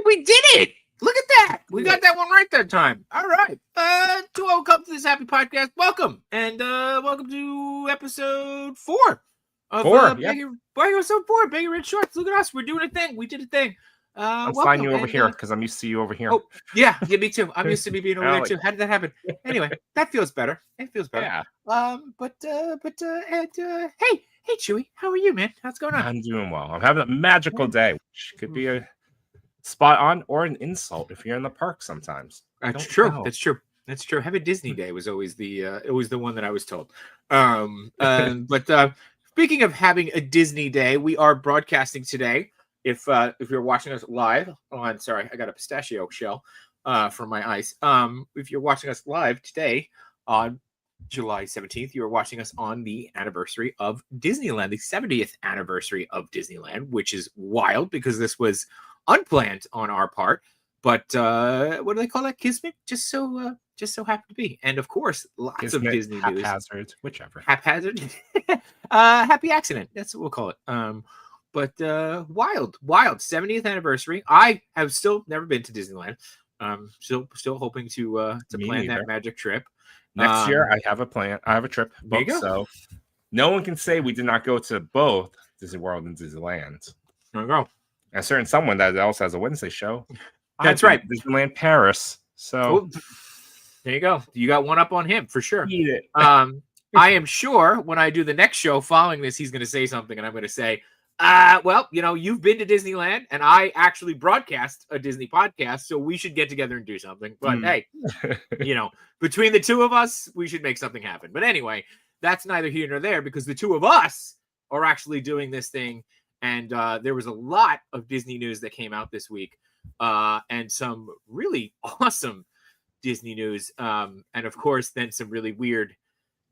We did it! Look at that! We got that one right that time. All right. To all come to this happy podcast. Welcome. And welcome to episode 4 of Baggy, episode 4, Baggy Red Shorts. Look at us. We're doing a thing. We did a thing. I'm flying you over here because I'm used to you over here. Oh, yeah, me too. I'm used to me being over there too. How did that happen? Anyway, that feels better. It feels better. Yeah. Hey, Chewy, how are you, man? How's it going on? I'm doing well. I'm having a magical day, which could be a spot on or an insult if you're in the park sometimes. That's true. That's true. That's true. Have a Disney day was always the one that I was told. But speaking of having a Disney day, we are broadcasting today. If you're watching us live on, sorry, I got a pistachio shell for my ice. If you're watching us live today on July 17th, you are watching us on the anniversary of Disneyland, the 70th anniversary of Disneyland, which is wild because this was unplanned on our part, but what do they call that? Kismet? Just so happened to be. And of course, lots Kismet, of Disney news. Haphazard, whichever. Haphazard. Happy accident. That's what we'll call it. But wild 70th anniversary. I have still never been to Disneyland. Still hoping to plan that magic trip. Next year, I have a plan. I have a trip booked, so no one can say we did not go to both Disney World and Disneyland. There you go. A certain someone that also has a Wednesday show. That's right. Disneyland Paris. So there you go. You got one up on him for sure. Eat it. I am sure when I do the next show following this, he's going to say something, and I'm going to say, well, you've been to Disneyland, and I actually broadcast a Disney podcast, so we should get together and do something. But hey, between the two of us, we should make something happen. But anyway, that's neither here nor there because the two of us are actually doing this thing. And there was a lot of Disney news that came out this week and some really awesome Disney news. And of course, then some really weird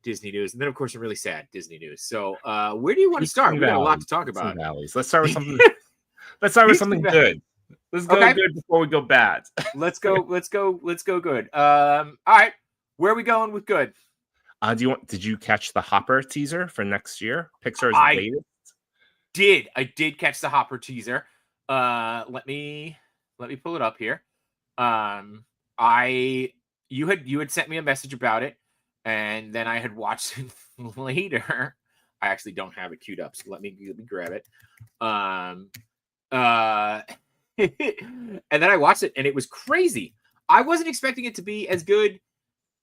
Disney news. And then, of course, some really sad Disney news. So where do you want to start? We got a lot to talk about. Let's start with something. Let's start with something good. Let's go good before we go bad. Let's go good. All right. Where are we going with good? Did you catch the Hopper teaser for next year? Pixar's latest? I did catch the Hopper teaser. Let me pull it up here. You had sent me a message about it, and then I had watched it later. I actually don't have it queued up, so let me grab it. And then I watched it, and it was crazy. I wasn't expecting it to be as good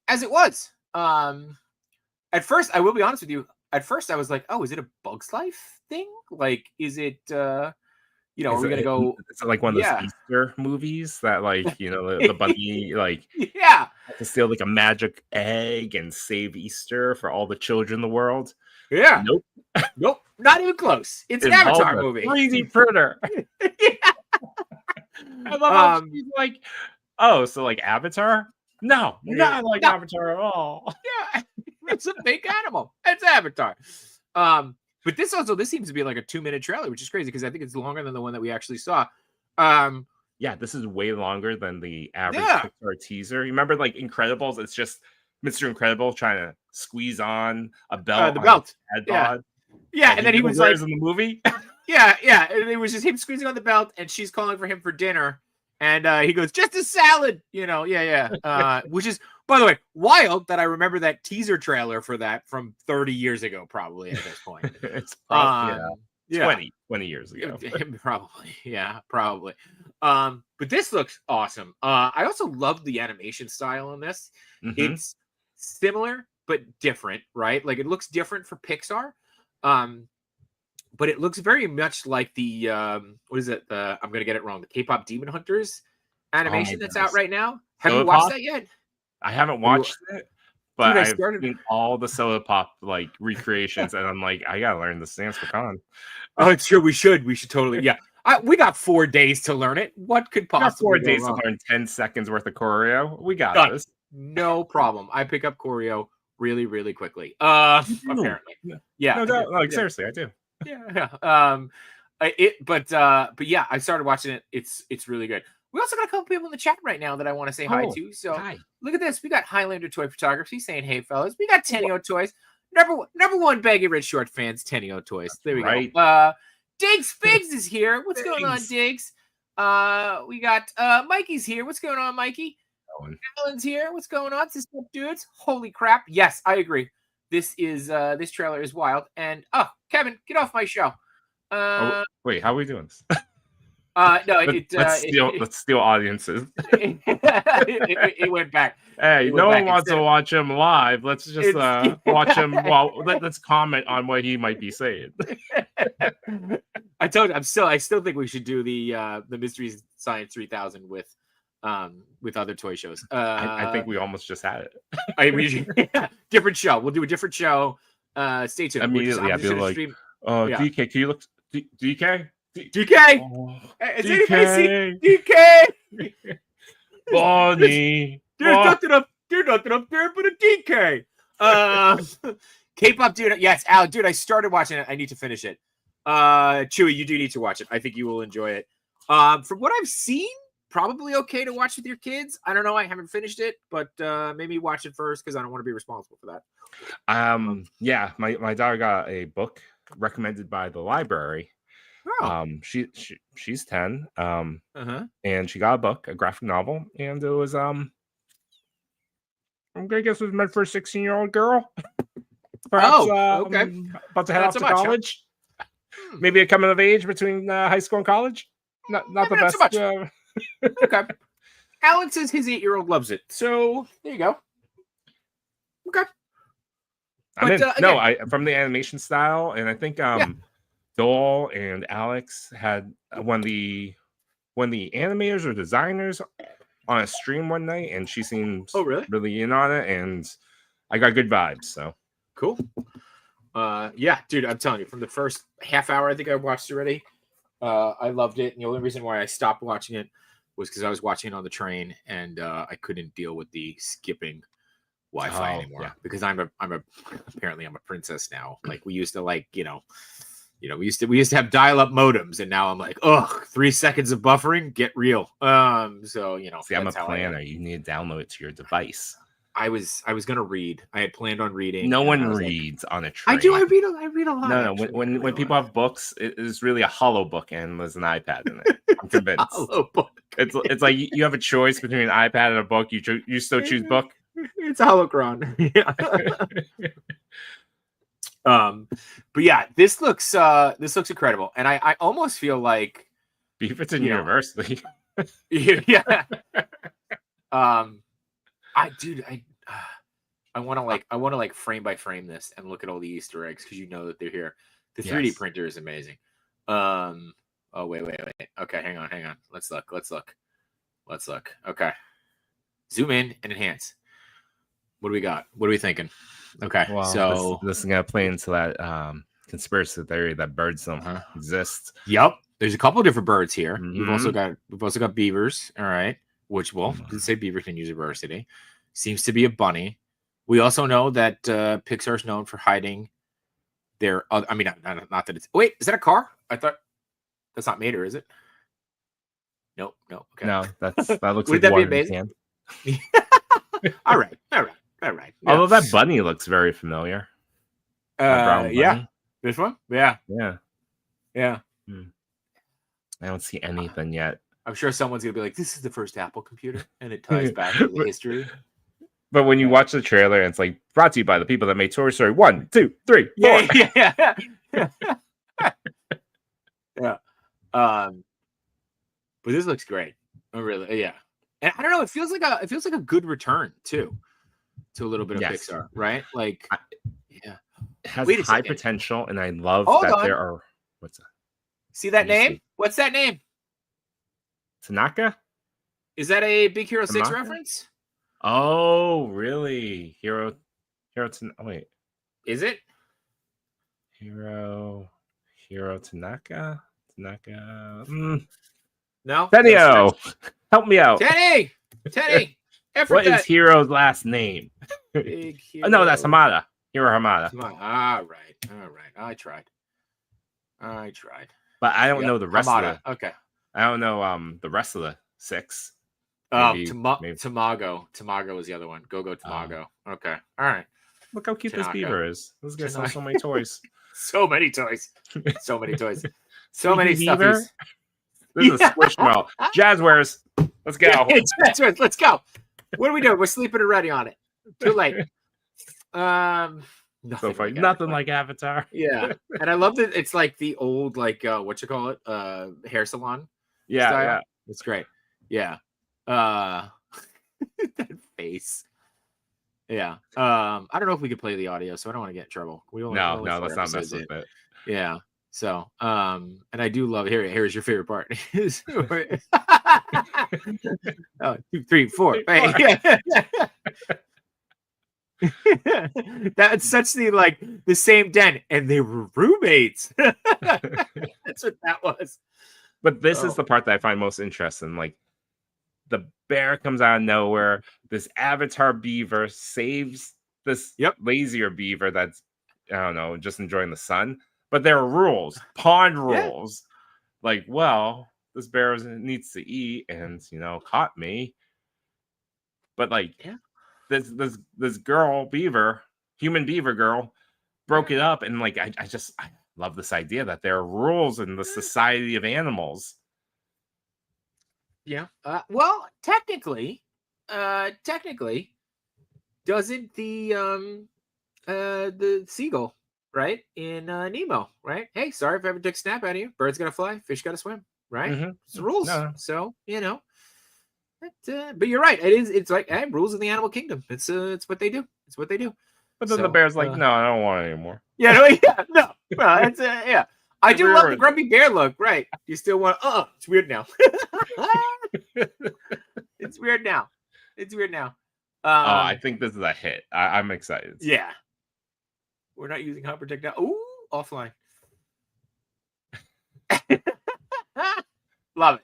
as it was. At first, I will be honest with you. At first, I was like, "Oh, is it a Bug's Life thing? Like, is it? Are we gonna go? It's like one of those Easter movies that, the bunny, to steal like a magic egg and save Easter for all the children in the world. Yeah, nope, not even close. It's an Avatar movie. 3D printer. I love how she's like, oh, so like Avatar? No, not like Avatar at all. Yeah. It's a big animal. It's Avatar. But this seems to be like a 2-minute trailer, which is crazy because I think it's longer than the one that we actually saw. This is way longer than the average Pixar teaser. You remember like Incredibles? It's just Mr. Incredible trying to squeeze on a belt. The belt. Yeah, and then he was like in the movie. yeah. And it was just him squeezing on the belt, and she's calling for him for dinner. And he goes, just a salad, which is, by the way, wild that I remember that teaser trailer for that from 30 years ago, probably at this point. It's probably 20 years ago. Probably. But this looks awesome. I also love the animation style on this. Mm-hmm. It's similar, but different, right? Like it looks different for Pixar. But it looks very much like the what is it? I'm gonna get it wrong. The K-pop Demon Hunters animation that's out right now. Have you watched that yet? I haven't watched it, but I've seen all the Solo Pop recreations, and I'm like, I gotta learn this dance for Con. Oh, it's true. We should totally. Yeah, We got 4 days to learn it. What could We got 4 possibly go days to wrong? learn 10 seconds worth of choreo. We got Done. this. No problem. I pick up choreo really, really quickly. Apparently. Yeah. No doubt. Like, seriously, I do. Yeah. But yeah, I started watching it. It's really good. We also got a couple people in the chat right now that I want to say hi to. So hi. Look at this. We got Highlander Toy Photography saying, "Hey fellas." We got Tenio Toys. Number one Baggy Red Short fans, Tenio Toys. There we go. Diggs Figs is here. What's going on, Diggs? We got Mikey's here. What's going on, Mikey? Alan's here. What's going on, sister dudes? Holy crap! Yes, I agree. This trailer is wild. And Kevin, get off my show. Wait, how are we doing this? No, let's steal audiences. It went back. Hey, no one wants to watch him live. Let's just watch him. Let's comment on what he might be saying. I told you, I still think we should do the Mystery Science 3000 with other toy shows. I think we almost just had it. Different show. We'll do a different show. Stay tuned. Immediately, I'd be like, DK, can you look? DK? DK! Is anybody see DK? Bonnie. There's nothing up there but a DK. K-pop dude. Yes, Al, dude, I started watching it. I need to finish it. Chewy, you do need to watch it. I think you will enjoy it. From what I've seen, probably okay to watch with your kids. I don't know. I haven't finished it, but maybe watch it first because I don't want to be responsible for that. Yeah, my daughter got a book recommended by the library. Oh. She's 10. And she got a book, a graphic novel, and it was I'm gonna guess it was meant for a 16-year-old girl. Perhaps okay. About to head off to college. Maybe a coming of age between high school and college. Not the best. So okay. Alan says his 8-year-old loves it. So there you go. Okay. I'm in. From the animation style, and I think Dole and Alex had when the animators or designers on a stream one night, and she seems really in on it, and I got good vibes. So cool. Yeah, dude, I'm telling you, from the first half hour I think I watched already, I loved it. And the only reason why I stopped watching it was because I was watching it on the train, and I couldn't deal with the skipping Wi-Fi anymore because apparently I'm a princess now. Like we used to we used to have dial-up modems, and now I'm like, 3 seconds of buffering, get real. So see, I'm a planner. You need to download it to your device. I was gonna read. I had planned on reading. No one reads on a train. I do. I read a lot. No. When people have books, it is really a hollow book, and there's an iPad in it. I'm convinced. Hollow book. It's like you have a choice between an iPad and a book. You still choose book. It's a holocron. But yeah, this looks incredible, and I almost feel like Beaverton University. Yeah. I want to like frame by frame this and look at all the Easter eggs because you know that they're here. The 3D printer is amazing. Oh wait. Okay, hang on. Let's look. Okay, zoom in and enhance. What do we got? What are we thinking? Okay, well, so this is gonna play into that conspiracy theory that birds don't exist. Yep, there's a couple of different birds here. We've also got beavers. All right, which didn't say Beaverton University. Seems to be a bunny. We also know that Pixar is known for hiding their. I mean, not that it's. Wait, is that a car? I thought that's not Mater, is it? No. Okay. No, that looks. Would like that be amazing? All right. Yeah. Although that bunny looks very familiar. Yeah. This one? Yeah. I don't see anything yet. I'm sure someone's gonna be like, "This is the first Apple computer," and it ties back to the history. But when you watch the trailer, it's like brought to you by the people that made Toy Story 1, 2, 3, 4. Yeah. Yeah. But this looks great. Oh, really? Yeah. And I don't know. It feels like a good return too, to a little bit of Pixar, right? Like, it has high potential, and I love there are. What's that? See that name? What's that name? Tanaka? Is that a Big Hero 6 reference? Oh, really? Hero wait. Is it? Hero Tanaka? No. Tenio, help me out. Teddy. What is Hiro's last name? Big Hero. No, that's Hamada. Hiro Hamada. All right. I tried. But I don't know the rest of the. Okay. I don't know the rest of the 6. Maybe. Tamago. Tamago is the other one. Go Tamago. Okay. All right. Look how cute this beaver is. This guy sells so many toys. So many toys. So many stuffies. This is a Squishmallow. Jazzwares. Let's go. Jazzwares. Let's go. What are we doing? We're sleeping already on it. Too late. Nothing like Avatar. Yeah. And I love that it's like the old, like, what you call it? Hair salon. Yeah. style. Yeah. It's great. Yeah. That face. Yeah. I don't know if we could play the audio, so I don't want to get in trouble. No, let's not mess with it. Yeah. So, and I do love here's your favorite part. 2, 3, 4. Yeah. That's such the same den, and they were roommates. That's what that was. But this is the part that I find most interesting. Like, the bear comes out of nowhere. This Avatar beaver saves this lazier beaver that's, I don't know, just enjoying the sun. But there are rules, pond rules. Yeah. Like, well, this bear needs to eat, and caught me. But this girl beaver, human beaver girl, broke it up, and I love this idea that there are rules in the society of animals. Yeah. Well, technically, doesn't the seagull, right, in Nemo, right? Hey, sorry if I ever took a snap out of you. Bird's gotta fly, fish gotta swim, right? Mm-hmm. It's the rules. No. So but you're right. It's like rules in the animal kingdom. It's what they do. It's what they do. But then the bear's like, no, I don't want it anymore. Yeah, no. Well, it's yeah. I do love the grumpy bear look. Right? You still want? It's weird now. It's weird now. I think this is a hit. I'm excited. Yeah. We're not using Hot Protect now. Ooh, offline. Love it.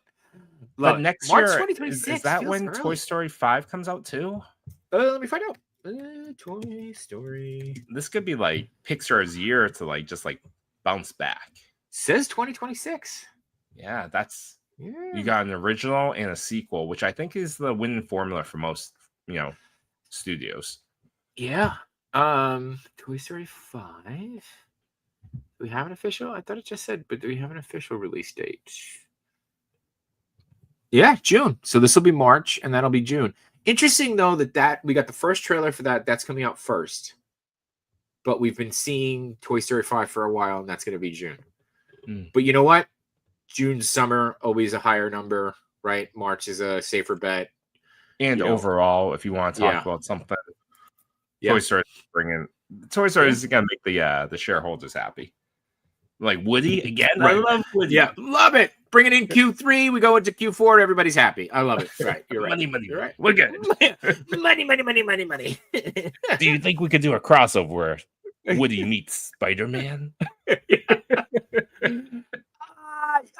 But next March year, 2026. Is that when early. Toy Story 5 comes out too? Let me find out. Toy Story. This could be like Pixar's year to just bounce back. Says 2026. Yeah, that's you got an original and a sequel, which I think is the winning formula for most studios. Yeah. Toy Story 5. Do we have an official? I thought it just said, but do we have an official release date? Yeah, June. So this will be March, and that'll be June. Interesting, though, that we got the first trailer for that. That's coming out first. But we've been seeing Toy Story 5 for a while, and that's going to be June. But you know what? June's summer, always a higher number, right? March is a safer bet. And overall, if you want to talk about something, Toy Story is going to make the shareholders happy. Like Woody again. Right. I love Woody. Yeah, love it. Bring it in Q3. We go into Q4. Everybody's happy. I love it. Right. You're right. Money. You're right. We're good. money. Do you think we could do a crossover where Woody meets Spider-Man?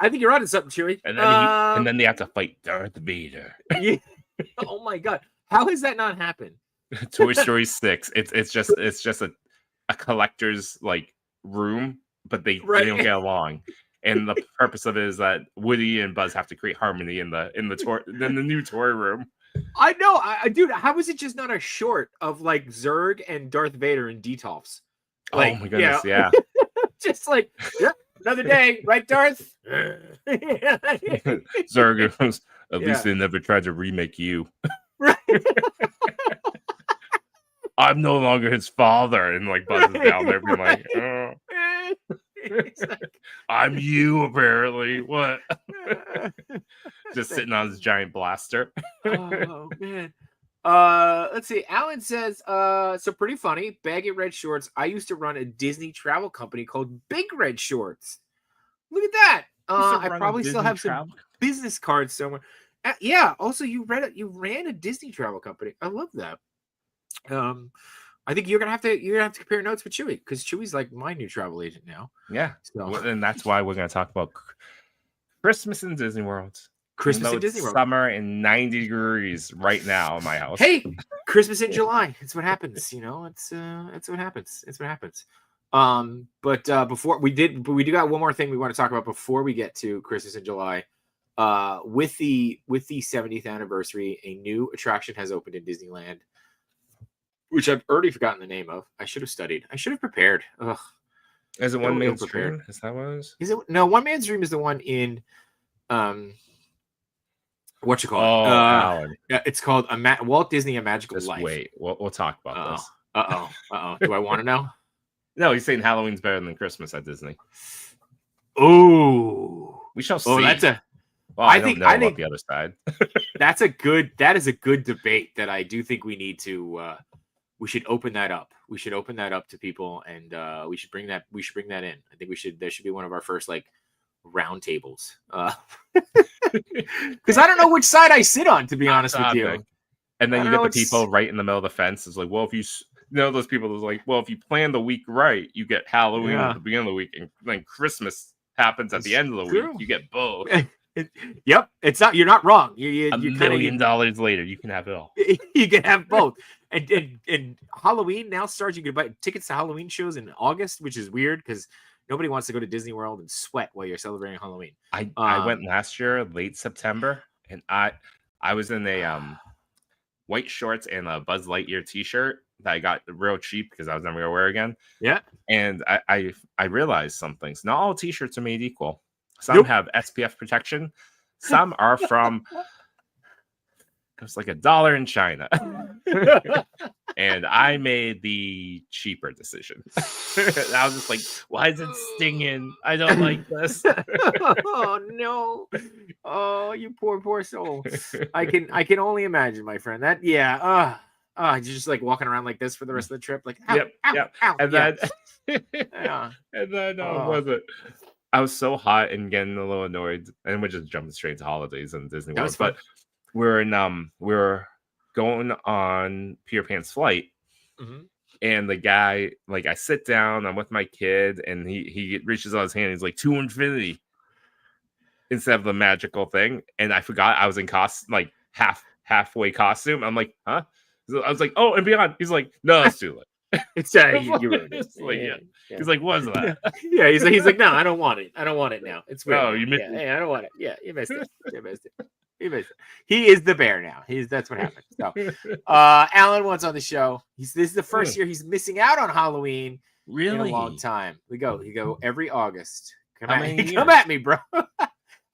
I think you're onto something, Chewie. And then they have to fight Darth Vader. Yeah. Oh my God. How has that not happened? Toy Story 6. It's just a collector's room, but they don't get along. And the purpose of it is that Woody and Buzz have to create harmony in the new toy room. I know, dude. How is it just not a short of Zurg and Darth Vader and Detolfs? Oh my goodness, yeah. Just another day, right, Darth? Zurg goes, at least they never tried to remake you. Right. I'm no longer his father, and Buzz is down there being like, oh. I'm you apparently. What? Just sitting on his giant blaster. Oh man. Let's see. Alan says, so pretty funny. Baggy red shorts. I used to run a Disney travel company called Big Red Shorts. Look at that. I probably still have some business cards somewhere. Yeah. Also, you ran a Disney travel company. I love that. I think you're gonna have to compare notes with Chewie, because Chewie's my new travel agent now. Yeah, and that's why we're gonna talk about Christmas in Disney World. Christmas in Disney World. Summer and 90 degrees right now in my house. Hey, Christmas in July. It's what happens. It's what happens. It's what happens. But before we do got one more thing we want to talk about before we get to Christmas in July. With the 70th anniversary, a new attraction has opened in Disneyland, which I've already forgotten the name of. I should have studied. I should have prepared. Ugh. Is it One Man's Dream? Is that what it is? Is it? No, One Man's Dream is the one in what you call it? Alan. It's called Walt Disney: A Magical Life. Wait, we'll talk about this. Do I want to know? No, he's saying Halloween's better than Christmas at Disney. Oh, we shall see. Oh, that's a. Well, I think about the other side. That is a good debate that I do think we need to. We should open that up. We should open that up to people, and we should bring that in. I think there should be one of our first round tables. Because I don't know which side I sit on, to be honest with you. And then you get the people right in the middle of the fence. It's like, well, if you those people who's like, well, if you plan the week right, you get Halloween at the beginning of the week, and then Christmas happens at the end of the week. You get both. Yep, it's not. You're not wrong. $1 million later, you can have it all. You can have both. And Halloween now starts. You can buy tickets to Halloween shows in August, which is weird because nobody wants to go to Disney World and sweat while you're celebrating Halloween. I went last year, late September, and I was in a white shorts and a Buzz Lightyear t-shirt that I got real cheap because I was never gonna wear again. Yeah. And I realized some things. Not all t-shirts are made equal. Some have SPF protection. Some are from it's like $1 in China. And I made the cheaper decision. I was just like, why is it stinging? I don't like this. Oh no. Oh, you poor soul. I can only imagine, my friend. That you're just walking around like this for the rest of the trip, ow, yep. Ow, and then was it? I was so hot and getting a little annoyed, and we're just jumping straight to holidays and Disney World. But we're going on Peter Pan's flight, and the guy, I sit down, I'm with my kid, and he reaches out his hand, he's like, to infinity, instead of the magical thing, and I forgot I was in halfway costume. I'm like, huh? So I was like, oh, and beyond. He's like, no, it's too late. It's you ruined it. Yeah. He's like, what is that? Yeah, he's like, no, I don't want it. I don't want it now. It's weird. Oh, you missed it. Hey, I don't want it. Yeah, you missed it. He is the bear now. That's what happened. So, Alan wants on the show. This is the first year he's missing out on Halloween. Really? In a long time. We go every August. Come at me, bro.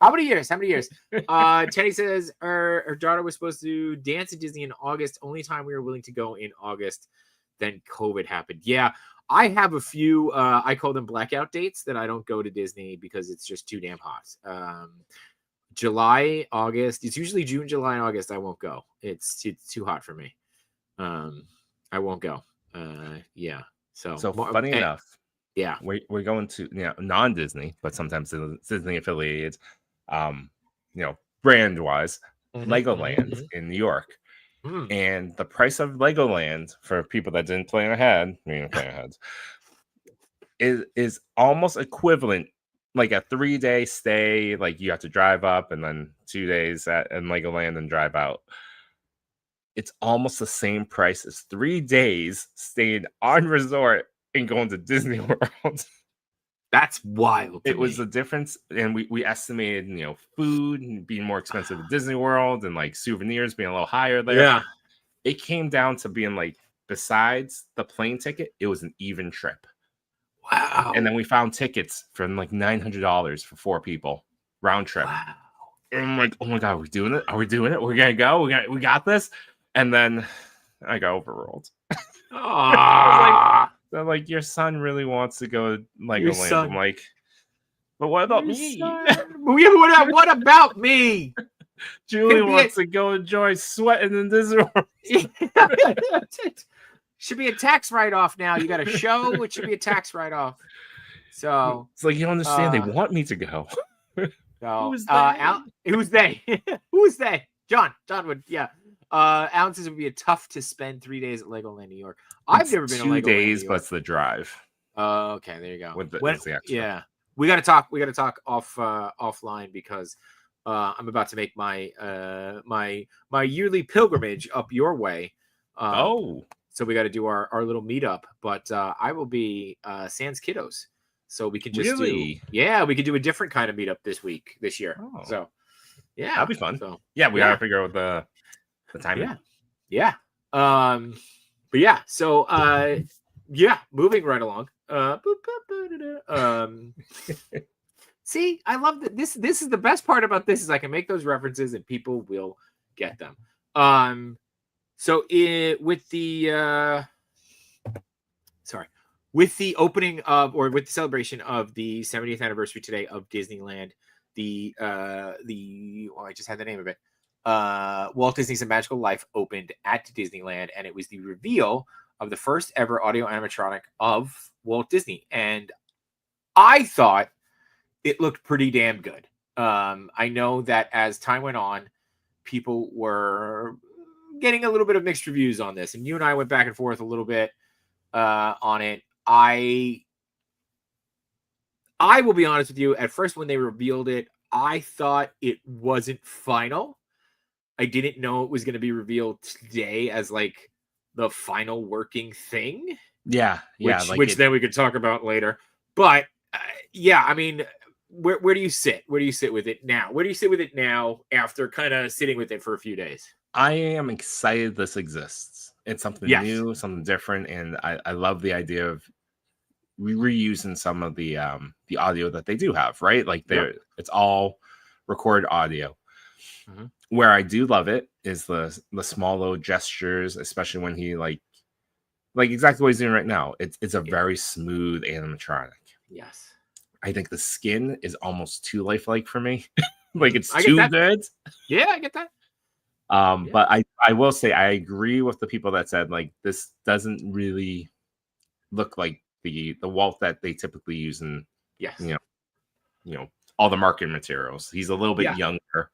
How many years? Teddy says her daughter was supposed to dance at Disney in August. Only time we were willing to go in August. Then COVID happened. Yeah, I have a few. I call them blackout dates that I don't go to Disney because it's just too damn hot. July, August. It's usually June, July, and August. I won't go. It's too hot for me. I won't go. Yeah. So funny enough. Yeah, we're going to non-Disney, but sometimes Disney affiliated. Brand wise, Legoland in New York. And the price of Legoland for people that didn't plan ahead, is almost equivalent, like a 3-day stay. Like you have to drive up and then 2 days in Legoland and drive out. It's almost the same price as 3 days staying on resort and going to Disney World. That's wild. It was the difference, and we estimated, food being more expensive at Disney World and souvenirs being a little higher there. Yeah, it came down to being besides the plane ticket, it was an even trip. Wow. And then we found tickets for $900 for 4 people round trip. Wow. And I'm like, oh my god, are we doing it? We're gonna go. We got this. And then I got overruled. They're like, your son really wants to go to Legoland. I'm like, but what about me? What about me? Julie wants to go enjoy sweating in Disney World. Should be a tax write-off now. You got a show, it should be a tax write-off. So it's you don't understand. They want me to go. So, who's they? Who's they? John would, yeah. Alan says it would be tough to spend 3 days at Legoland, New York. I've never been to Legoland, 2 days, but it's the drive. Okay, there you go. With the extra. Yeah. we got to talk offline because I'm about to make my my yearly pilgrimage up your way. So we got to do our little meetup, but I will be sans kiddos, so we can just we can do a different kind of meetup this year. So yeah, that'll be fun. So we gotta figure out the timing. But yeah, so moving right along. See, I love that. This is the best part about this is I can make those references and people will get them. So with the opening of, or with the celebration of the 70th anniversary today of Disneyland, I just had the name of it. Walt Disney's A Magical Life opened at Disneyland, and it was the reveal of the first ever audio animatronic of Walt Disney. And I thought it looked pretty damn good. I know that as time went on, people were getting a little bit of mixed reviews on this, and you and I went back and forth a little bit on it. I will be honest with you. At first, when they revealed it, I thought it wasn't final. I didn't know it was going to be revealed today as like the final working thing. Which then we could talk about later. But I mean, where do you sit? Where do you sit with it now? Where do you sit with it now after kind of sitting with it for a few days? I am excited this exists. It's something new, something different, and I love the idea of reusing some of the audio that they do have, right? Like it's all recorded audio. Mm-hmm. Where I do love it is the small little gestures, especially when he like exactly what he's doing right now. It's a very smooth animatronic. Yes. I think the skin is almost too lifelike for me. Like it's too good. Yeah, I get that. But I will say I agree with the people that said like this doesn't really look like the Walt that they typically use in you know all the marketing materials. He's a little bit younger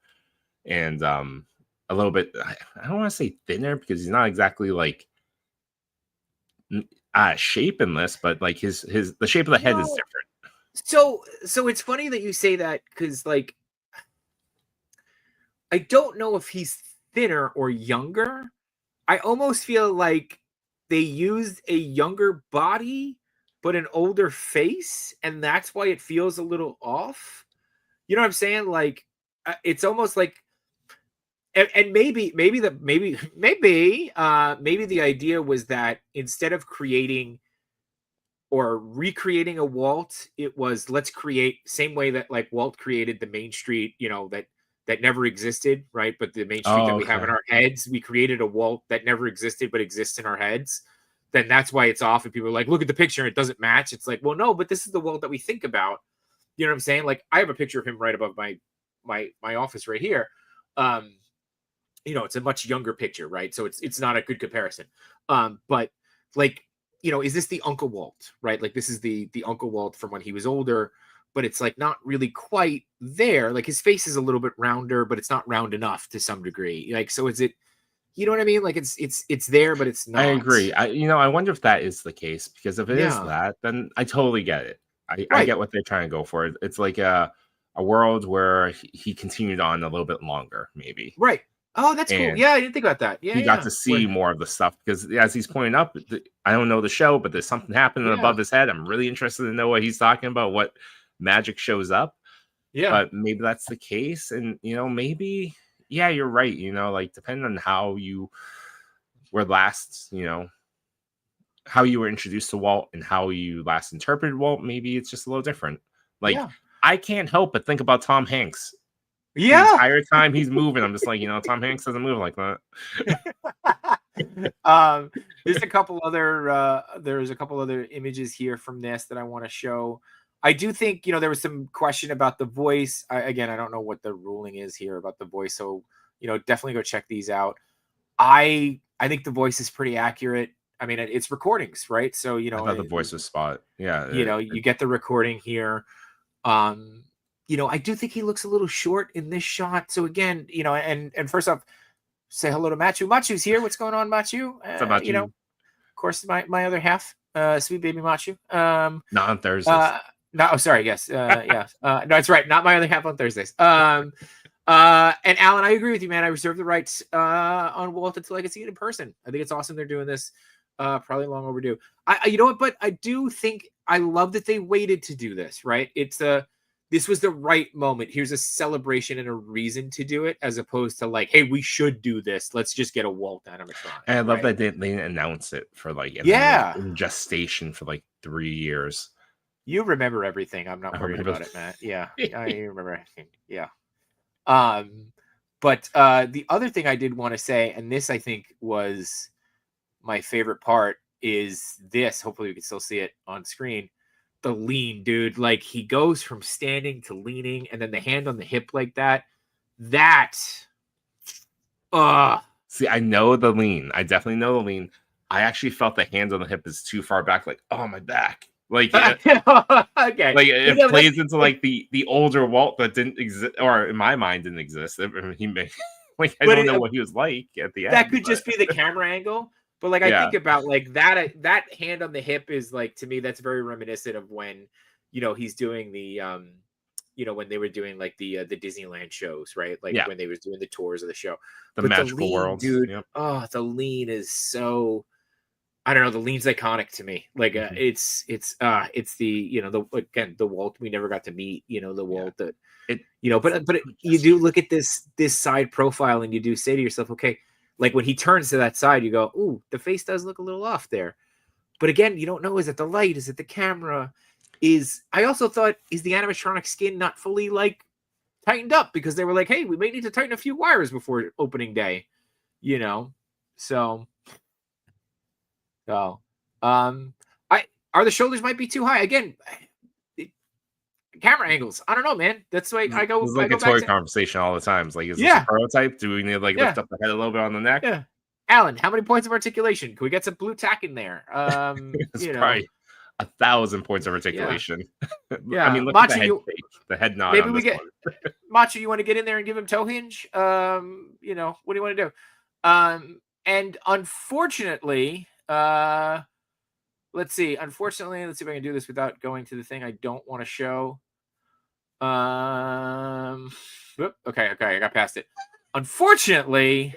and a little bit, I don't want to say thinner because he's not exactly like shapeless, but like the shape of the head is different. So it's funny that you say that because like I don't know if he's thinner or younger. I almost feel like they used a younger body but an older face, and that's why it feels a little off. You know what I'm saying? Like it's almost like, and maybe the idea was that instead of creating or recreating a Walt, it was let's create same way that like Walt created the Main Street, that never existed, right? But the Main Street that we have in our heads, we created a Walt that never existed but exists in our heads. Then that's why it's off. And people are like, look at the picture, it doesn't match. It's like, well, no, but this is the Walt that we think about. You know what I'm saying? Like I have a picture of him right above my office right here. It's a much younger picture, right? So it's not a good comparison. But like, is this the Uncle Walt, right? Like this is the Uncle Walt from when he was older, but it's like not really quite there. Like his face is a little bit rounder, but it's not round enough to some degree. Like, so is it, you know what I mean? Like it's there, but it's not. I agree. I wonder if that is the case, because if it is that, then I totally get it. I get what they're trying to go for. It's like a world where he continued on a little bit longer, maybe. Right. Oh, that's cool. Yeah, I didn't think about that. Yeah, he got to see more of the stuff because, as he's pointing up, I don't know the show, but there's something happening above his head. I'm really interested to know what he's talking about, what magic shows up. Yeah, but maybe that's the case, and maybe you're right. Like depending on how you were last, how you were introduced to Walt and how you last interpreted Walt, maybe it's just a little different. Like I can't help but think about Tom Hanks. The entire time he's moving, I'm just like, Tom Hanks doesn't move like that. There's a couple other images here from this that I want to show. I do think, there was some question about the voice. I don't know what the ruling is here about the voice. So, definitely go check these out. I think the voice is pretty accurate. I mean, it's recordings, right? So, I thought the voice was spot. Yeah. You get the recording here. I do think he looks a little short in this shot. So again, and first off, say hello to Machu. Machu's here. What's going on, Machu? What's up, Machu? Of course, my other half, sweet baby Machu. Not on Thursdays. No, oh, sorry. Yes. Yes. No, it's right. Not my other half on Thursdays. And Alan, I agree with you, man. I reserve the rights on Walt until I can see it in person. I think it's awesome they're doing this. Probably long overdue. You know what? But I do think I love that they waited to do this. Right? This was the right moment. Here's a celebration and a reason to do it, as opposed to like, hey, we should do this. Let's just get a Walt animatronic. And I love that they didn't announce it for like in gestation for like 3 years. You remember everything. I'm not worried about it, Matt. Yeah, I remember everything. Yeah. But the other thing I did want to say, and this I think was my favorite part, is this. Hopefully we can still see it on screen. The lean, dude. Like he goes from standing to leaning, and then the hand on the hip like that. See, I know the lean. I definitely know the lean. I actually felt the hands on the hip is too far back. Like, oh, my back. Like, okay. Like it plays into like the older Walt that didn't exist, or in my mind didn't exist. He may like I don't know what he was like at the end. That could just be the camera angle. But like I think about like that hand on the hip is like, to me, that's very reminiscent of when, he's doing the when they were doing like the Disneyland shows, right? Like when they were doing the tours of the show. The magical world, dude. Yep. Oh, the lean is so, I don't know. The lean's iconic to me. Like it's the the Walt we never got to meet. The Walt that but you do look at this side profile and you do say to yourself, okay, like when he turns to that side, you go, ooh, the face does look a little off there. But again, you don't know, is it the light? Is it the camera? I also thought, is the animatronic skin not fully like tightened up, because they were like, hey, we may need to tighten a few wires before opening day, so. So, are the shoulders might be too high again? Camera angles. I don't know, man. That's why I go. It's like a toy conversation all the time. It's like, is this a prototype? Do we need to like lift up the head a little bit on the neck? Yeah. Alan, how many points of articulation? Can we get some blue tack in there? It's probably 1,000 points of articulation. Yeah. I mean, look at the head nod. Maybe we get Macho. You want to get in there and give him toe hinge? What do you want to do? And unfortunately. Let's see. Unfortunately, let's see if I can do this without going to the thing I don't want to show. Okay, I got past it. Unfortunately,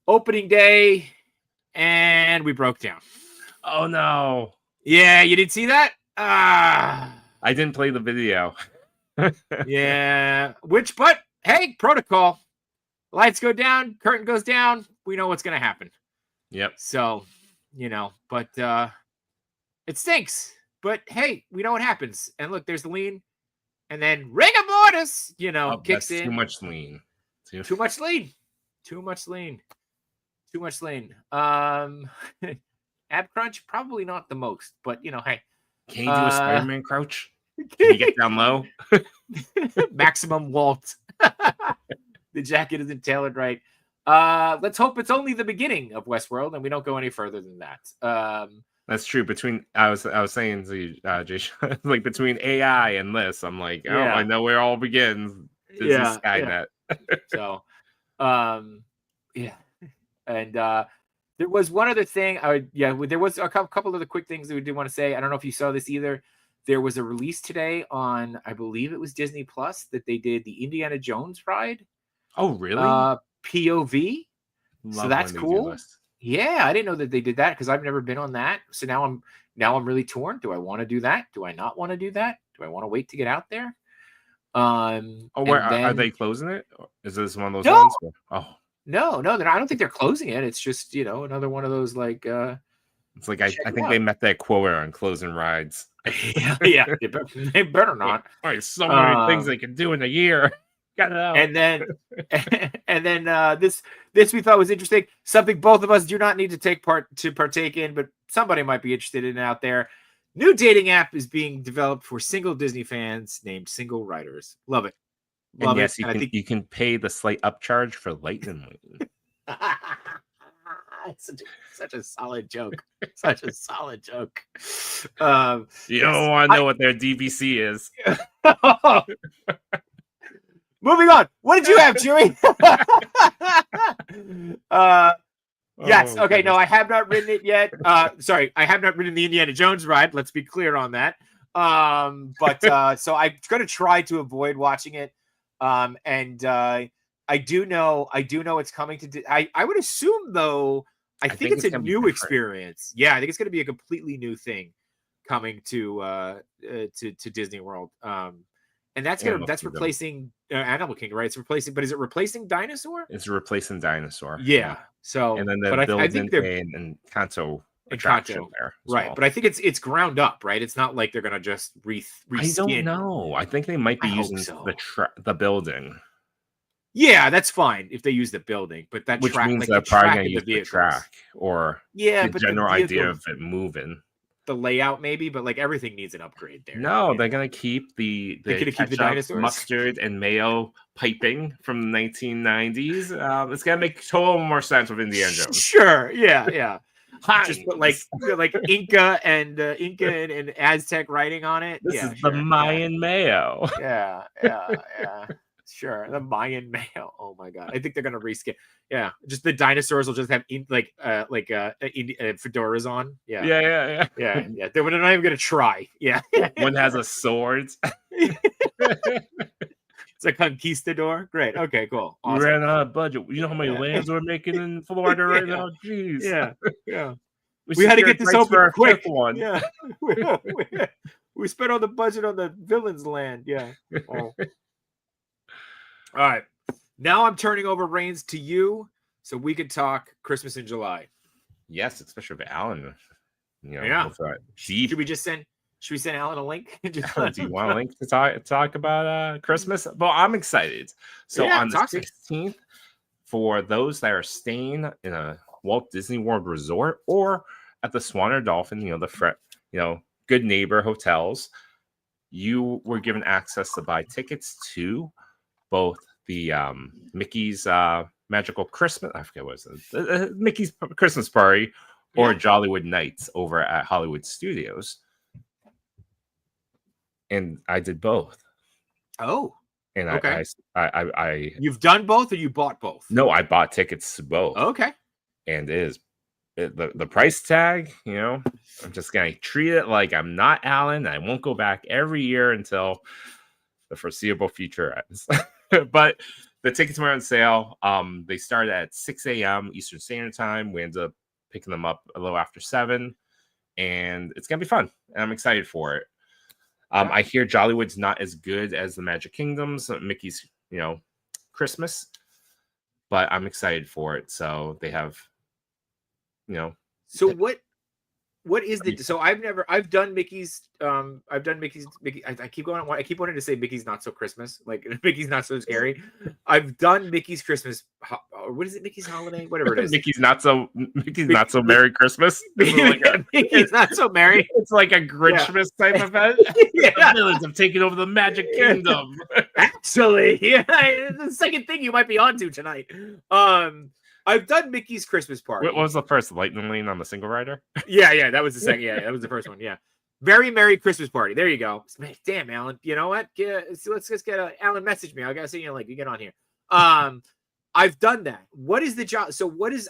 opening day, and we broke down. Oh no! Yeah, you didn't see that? I didn't play the video. Yeah, but hey, protocol. Lights go down, curtain goes down. We know what's gonna happen. Yep. So, but it stinks. But hey, we know what happens. And look, there's the lean, and then rigor mortis, kicks in. Too much lean. Too much lean. Too much lean. Too much lean. Ab crunch, probably not the most, but hey. Can you do a Spider-Man crouch? Can you get down low? Maximum Walt. The jacket isn't tailored right. Let's hope it's only the beginning of Westworld and we don't go any further than that. That's true. I was saying to you, Jay, like between AI and this, I'm like, I know where it all begins. This is Skynet. So, and there was one other thing. There was a couple of the quick things that we did want to say. I don't know if you saw this either. There was a release today on, I believe it was Disney Plus, that they did the Indiana Jones ride. Oh, really? POV. So that's cool. Yeah, I didn't know that they did that because I've never been on that. So now I'm really torn. Do I want to do that? Do I not want to do that? Do I want to wait to get out there? Are they closing it? Is this one of those ones? Oh. No, I don't think they're closing it. It's just, another one of those like it's like I think they met that quota on closing rides. Yeah, they better not. All right, so many things they can do in a year. Got it out. And then this we thought was interesting. Something both of us do not need to partake in, but somebody might be interested in out there. New dating app is being developed for single Disney fans named Single Writers. Love it. And yes, you can pay the slight upcharge for Lightning Lane. Such a solid joke. Such a solid joke. You don't want to know what their DVC is. Moving on. What did you have, Chewy? Yes. Okay. No, I have not ridden it yet. Sorry, I have not ridden the Indiana Jones ride. Let's be clear on that. So I'm gonna try to avoid watching it. And I do know it's coming to. I would assume though. I think it's a new experience. Yeah, I think it's gonna be a completely new thing coming to Disney World. And that's replacing Animal Kingdom, right? It's replacing, but is it replacing Dinosaur? It's replacing Dinosaur. Yeah. So, and then I think they're in Kanto attraction there, right? well. But I think it's ground up, right? It's not like they're gonna just reskin. I don't know. I think they might be using the building. Yeah, that's fine if they use the building, but that which track, means like they're the probably track going to use the track or the general idea of it moving. The layout maybe, but like everything needs an upgrade there. No, they're gonna keep the dinosaurs, mustard and mayo piping from the 1990s. It's gonna make total more sense with Indiana Jones. Sure, yeah. Just put like Inca and Aztec writing on it. This is the Mayan mayo. Yeah. Sure, the Mayan mayo. Oh my god, I think they're gonna reskin. Yeah, just the dinosaurs will just have fedoras on. Yeah. They're not even gonna try. Yeah. One has a sword. It's a conquistador. Great. Okay, cool. Awesome. We ran out of budget. You know how many lands we're making in Florida right now? Jeez. Yeah. We had to get this open quick. One. Yeah. We spent all the budget on the villain's land. Yeah. Oh. All right. Now I'm turning over reins to you so we could talk Christmas in July. Yes, especially with Alan. Should we send Alan a link? Do you want a link to talk about Christmas? Well, I'm excited. So on the 16th, for those that are staying in a Walt Disney World resort or at the Swan or Dolphin, good neighbor hotels, you were given access to buy tickets to both the Mickey's Magical Christmas, I forget what it was, Mickey's Christmas Party or Jollywood Nights over at Hollywood Studios. And I did both. Oh. And okay. I You've done both or you bought both? No, I bought tickets to both. Okay. And the price tag, I'm just going to treat it like I'm not Alan. I won't go back every year until the foreseeable future ends. But the tickets were on sale. They started at 6 a.m. Eastern Standard Time. We ended up picking them up a little after 7. And it's going to be fun. And I'm excited for it. I hear Jollywood's not as good as the Magic Kingdoms, Mickey's, Christmas. But I'm excited for it. So they have, So what is the so I've done Mickey's I keep wanting to say Mickey's Not So Christmas, like Mickey's Not So Scary. I've done Mickey's Christmas, what is it, Mickey's Holiday, whatever it is. Mickey's Not So Merry Christmas. Mickey's Not So Merry. It's like a Grinchmas type event. The villains have taken over the Magic Kingdom. Actually, the second thing you might be onto tonight. I've done Mickey's Christmas Party. What was the first? Lightning Lane on the single rider? Yeah, that was the second. Yeah, that was the first one. Yeah. Very Merry Christmas Party. There you go. Damn, Alan. You know what? Let's just get Alan message me. I gotta see you you get on here. I've done that. What is the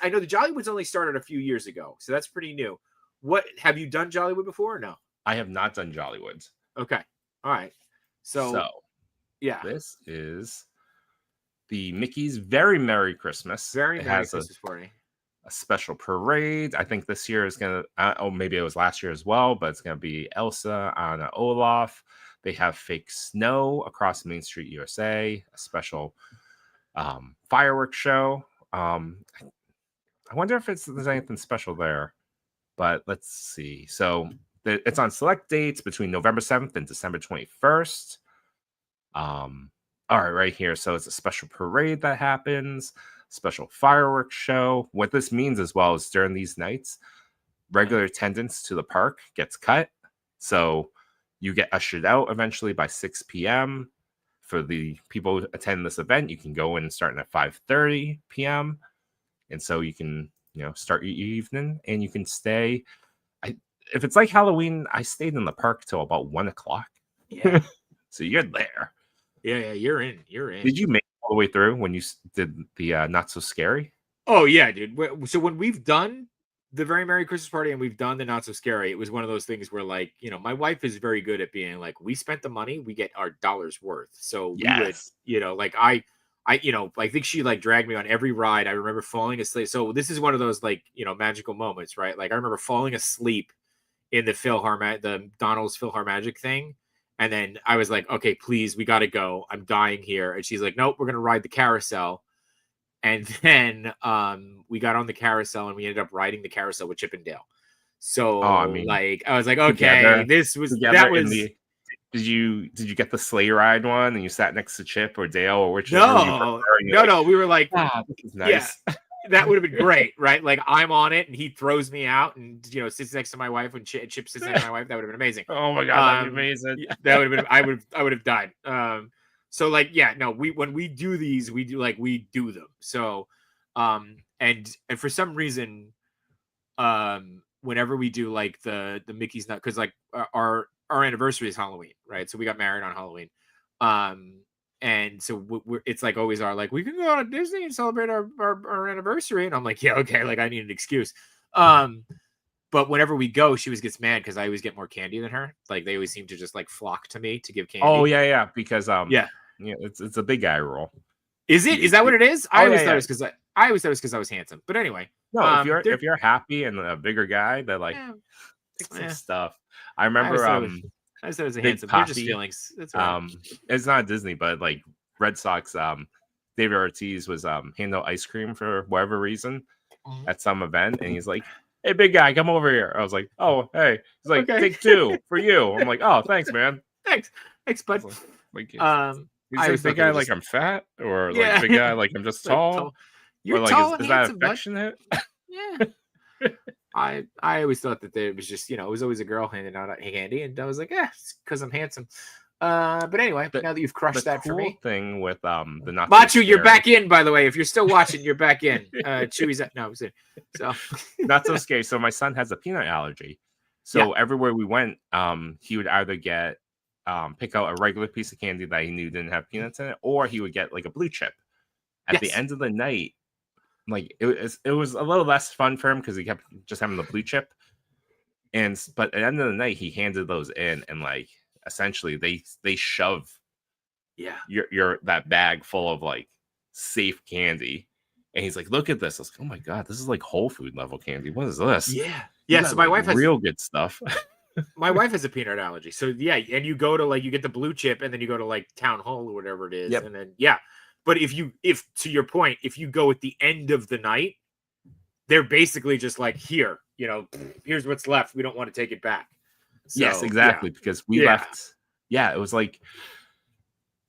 I know the Jollywood's only started a few years ago, so that's pretty new. What have you done Jollywood before or no? I have not done Jollywood. Okay. All right. So yeah. This is the Mickey's Very Merry Christmas. Very Merry Christmas Party. A special parade. I think this year is going to, maybe it was last year as well, but it's going to be Elsa, Anna, Olaf. They have fake snow across Main Street, USA. A special fireworks show. I wonder if there's anything special there, but let's see. So it's on select dates between November 7th and December 21st. All right here. So it's a special parade that happens, special fireworks show. What this means as well is during these nights, regular attendance to the park gets cut. So you get ushered out eventually by 6 p.m. For the people who attend this event, you can go in starting at 5:30 p.m. And so you can, start your evening and you can stay. If it's like Halloween, I stayed in the park till about 1 o'clock. Yeah. So you're there. Yeah, you're in. Did you make it all the way through when you did the Not So Scary? Oh yeah, dude. So when we've done the Very Merry Christmas Party, and we've done the Not So Scary. It was one of those things where, like, you know, my wife is very good at being like, we spent the money, we get our dollars worth. So we would, Yes. you know, like I, you know, I think she like dragged me on every ride. I remember falling asleep. So this is one of those like, you know, magical moments, right? Like I remember falling asleep in the Donald's PhilharMagic thing. And then I was like, okay, please, we got to go. I'm dying here. And she's like, nope, we're going to ride the carousel. And then we got on the carousel and we ended up riding the carousel with Chip and Dale. So I mean, like I was like, okay, did you get the sleigh ride one and you sat next to Chip or Dale or whichever no, we were like, this is nice. Yeah, that would have been great, right? Like I'm on it and he throws me out and, you know, sits next to my wife when Chip sits next to my wife. That would have been amazing. Oh my God, that'd be amazing. That would have been, I would have died. So like, yeah, no, when we do these, we do them. So, and for some reason, whenever we do like the Mickey's Not, because like our anniversary is Halloween, right? So we got married on Halloween. And so it's like always are like, we can go to Disney and celebrate our anniversary. And I'm like, yeah, okay. Like I need an excuse. But whenever we go, she always gets mad because I always get more candy than her. Like they always seem to just like flock to me to give candy. Oh yeah, because it's a big guy rule. Is it? Is that what it is? I always thought it was because I was handsome. But anyway, no. If you're happy and a bigger guy, they're like some stuff. I remember I said it was a handsome. They're just feelings. That's right. It's not Disney, but like Red Sox. David Ortiz was handing out ice cream for whatever reason at some event, and he's like, "Hey, big guy, come over here." I was like, "Oh, hey." He's like, Okay. "Take 2 for you." I'm like, "Oh, thanks, man." Thanks, bud. Like, he's like, big guy, like I'm fat, or like big guy, like I'm just tall. You're or like, tall. is that affectionate? Yeah. I always thought that it was just, you know, it was always a girl handing out candy, and I was like, it's because I'm handsome. But anyway, now that you've crushed that for me, thing with the Not Machu, you're back in. By the way, if you're still watching, you're back in. Chewy's no, I was in. So Not So Scary. So my son has a peanut allergy, so everywhere we went, he would either get pick out a regular piece of candy that he knew didn't have peanuts in it, or he would get like a blue chip. At the end of the night, like it was a little less fun for him because he kept just having the blue chip. But at the end of the night, he handed those in, and like essentially they shove your that bag full of like safe candy. And he's like, look at this. I was like, oh my God, this is like Whole Food level candy. What is this? Yeah. So my wife has real good stuff. My wife has a peanut allergy. So yeah, and you go to like, you get the blue chip and then you go to like Town Hall or whatever it is. And then but if to your point, if you go at the end of the night, they're basically just like, here, you know, here's what's left. We don't want to take it back. So, yes, exactly. Because we left. Yeah, it was like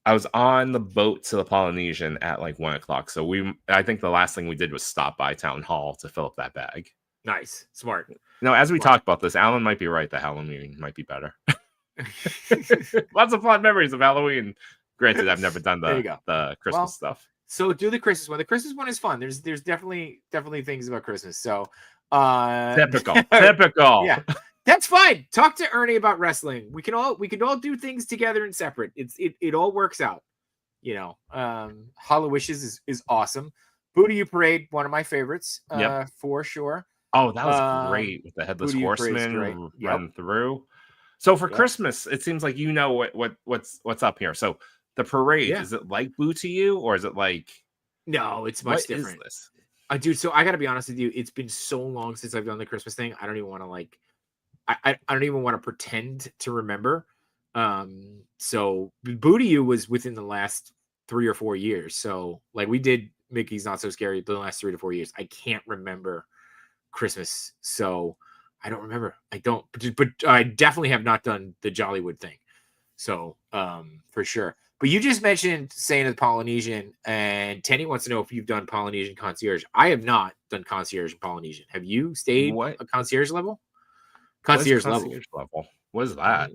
I was on the boat to the Polynesian at like 1:00. So I think the last thing we did was stop by Town Hall to fill up that bag. Nice. Smart. No, as we talk about this, Alan might be right. The Halloween might be better. Lots of fun memories of Halloween. Granted, I've never done the Christmas stuff. So do the Christmas one. The Christmas one is fun. There's definitely things about Christmas. So typical. Yeah. That's fine. Talk to Ernie about wrestling. We can all do things together and separate. It all works out. You know, Hollow Wishes is awesome. Booty You Parade, one of my favorites, for sure. Oh, that was great with the Headless Horseman run through. So for Christmas, it seems like you know what's up here. So the parade, is it like Boo to You, or is it like? No, it's much different. What is this? Dude, so I got to be honest with you. It's been so long since I've done the Christmas thing. I don't even want to like. I don't even want to pretend to remember. So Boo to You was within the last 3 or 4 years. So like we did Mickey's Not So Scary the last 3 to 4 years. I can't remember Christmas, so I don't remember. I don't, but I definitely have not done the Jollywood thing. So for sure. But you just mentioned saying the Polynesian, and Tenny wants to know if you've done Polynesian concierge. I have not done concierge in Polynesian. Have you stayed a concierge level? Concierge level. What is that?